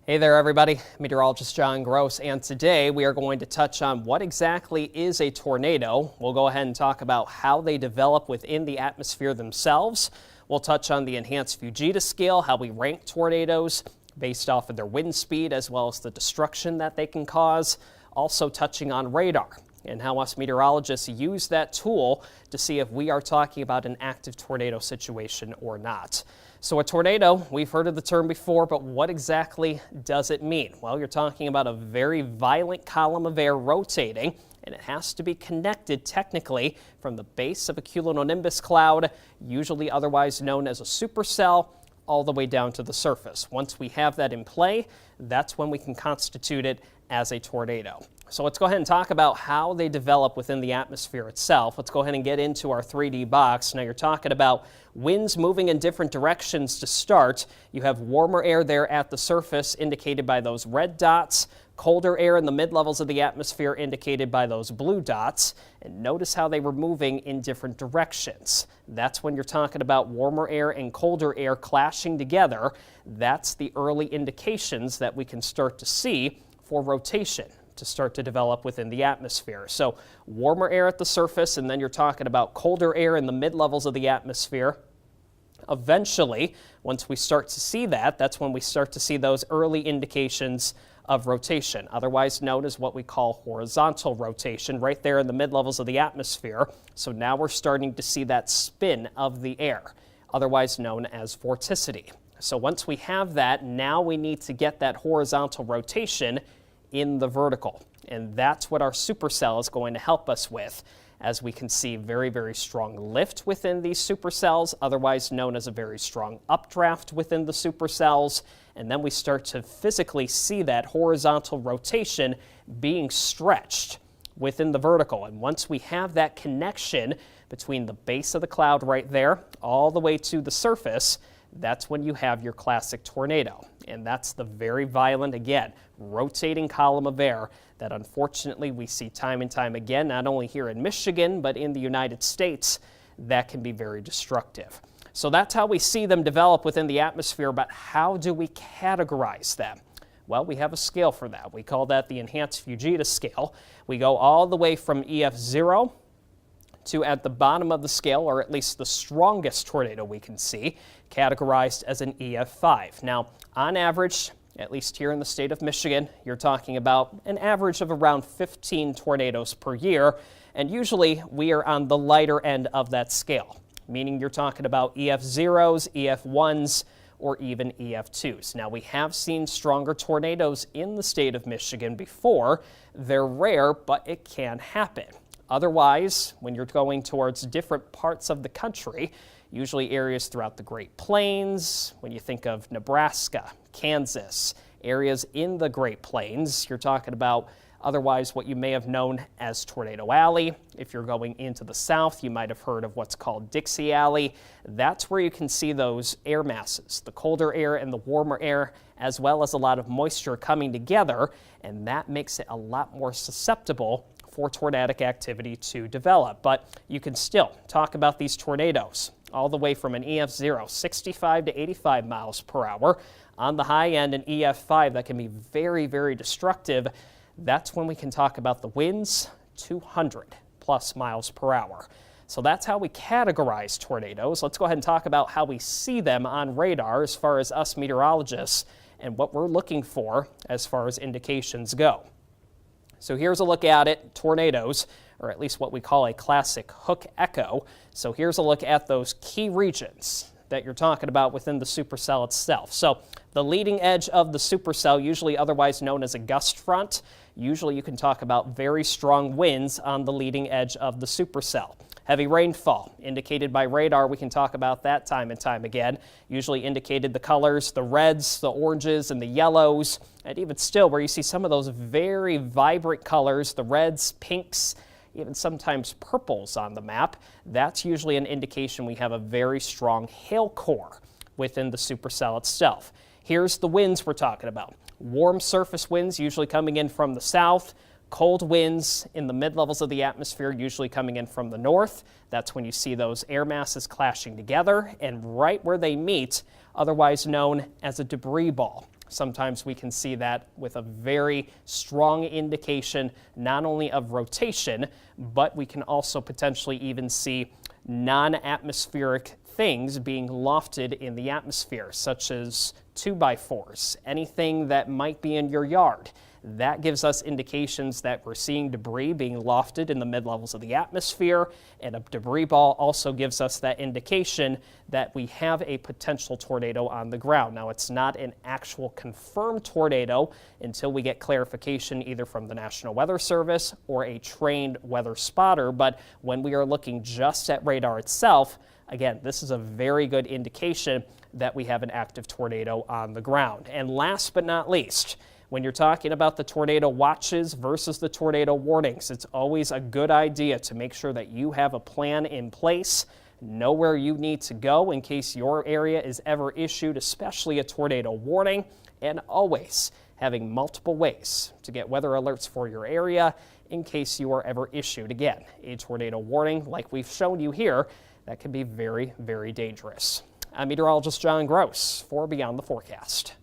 Hey there, everybody. Meteorologist John Gross, and today we are going to touch on what exactly is a tornado. We'll go ahead and talk about how they develop within the atmosphere themselves. We'll touch on the enhanced Fujita scale, how we rank tornadoes based off of their wind speed as well as the destruction that they can cause. Also touching on radar and how us meteorologists use that tool to see if we are talking about an active tornado situation or not. So a tornado, we've heard of the term before, but what exactly does it mean? Well, you're talking about a very violent column of air rotating, and it has to be connected technically from the base of a cumulonimbus cloud, usually otherwise known as a supercell, all the way down to the surface. Once we have that in play, that's when we can constitute it as a tornado. So let's go ahead and talk about how they develop within the atmosphere itself. Let's go ahead and get into our 3D box. Now you're talking about winds moving in different directions to start. You have warmer air there at the surface indicated by those red dots, colder air in the mid-levels of the atmosphere indicated by those blue dots. And notice how they were moving in different directions. That's when you're talking about warmer air and colder air clashing together. That's the early indications that we can start to see for rotation to start to develop within the atmosphere. So warmer air at the surface, and then you're talking about colder air in the mid-levels of the atmosphere. Eventually, once we start to see that, that's when we start to see those early indications of rotation, otherwise known as what we call horizontal rotation, right there in the mid-levels of the atmosphere. So now we're starting to see that spin of the air, otherwise known as vorticity. So once we have that, now we need to get that horizontal rotation in the vertical. And that's what our supercell is going to help us with, as we can see very, very strong lift within these supercells, otherwise known as a very strong updraft within the supercells. And then we start to physically see that horizontal rotation being stretched within the vertical. And once we have that connection between the base of the cloud right there all the way to the surface, that's when you have your classic tornado. And that's the very violent, again, rotating column of air that unfortunately we see time and time again, not only here in Michigan, but in the United States, that can be very destructive. So that's how we see them develop within the atmosphere, but how do we categorize them? Well, we have a scale for that. We call that the enhanced Fujita scale. We go all the way from EF0 to at the bottom of the scale, or at least the strongest tornado we can see, categorized as an EF5. Now, on average, at least here in the state of Michigan, you're talking about an average of around 15 tornadoes per year, and usually we are on the lighter end of that scale, meaning you're talking about EF0s, EF1s, or even EF2s. Now, we have seen stronger tornadoes in the state of Michigan before. They're rare, but it can happen. Otherwise, when you're going towards different parts of the country, usually areas throughout the Great Plains, when you think of Nebraska, Kansas, areas in the Great Plains, you're talking about otherwise what you may have known as Tornado Alley. If you're going into the south, you might have heard of what's called Dixie Alley. That's where you can see those air masses, the colder air and the warmer air, as well as a lot of moisture coming together, and that makes it a lot more susceptible for tornadic activity to develop. But you can still talk about these tornadoes all the way from an EF0, 65 to 85 miles per hour. On the high end, an EF5 that can be very, very destructive. That's when we can talk about the winds, 200 plus miles per hour. So that's how we categorize tornadoes. Let's go ahead and talk about how we see them on radar as far as us meteorologists and what we're looking for as far as indications go. So here's a look at it, tornadoes, or at least what we call a classic hook echo. So here's a look at those key regions that you're talking about within the supercell itself. So the leading edge of the supercell, usually otherwise known as a gust front, usually you can talk about very strong winds on the leading edge of the supercell. Heavy rainfall, indicated by radar, we can talk about that time and time again. Usually indicated the colors, the reds, the oranges, and the yellows. And even still, where you see some of those very vibrant colors, the reds, pinks, even sometimes purples on the map, that's usually an indication we have a very strong hail core within the supercell itself. Here's the winds we're talking about. Warm surface winds usually coming in from the south. Cold winds in the mid-levels of the atmosphere usually coming in from the north. That's when you see those air masses clashing together, and right where they meet, otherwise known as a debris ball. Sometimes we can see that with a very strong indication not only of rotation, but we can also potentially even see non-atmospheric things being lofted in the atmosphere, such as 2x4s, anything that might be in your yard. That gives us indications that we're seeing debris being lofted in the mid-levels of the atmosphere, and a debris ball also gives us that indication that we have a potential tornado on the ground. Now, it's not an actual confirmed tornado until we get clarification either from the National Weather Service or a trained weather spotter, but when we are looking just at radar itself, again, this is a very good indication that we have an active tornado on the ground. And last but not least, when you're talking about the tornado watches versus the tornado warnings, it's always a good idea to make sure that you have a plan in place, know where you need to go in case your area is ever issued, especially a tornado warning, and always having multiple ways to get weather alerts for your area in case you are ever issued, again, a tornado warning like we've shown you here. That can be very, very dangerous. I'm meteorologist John Gross for Beyond the Forecast.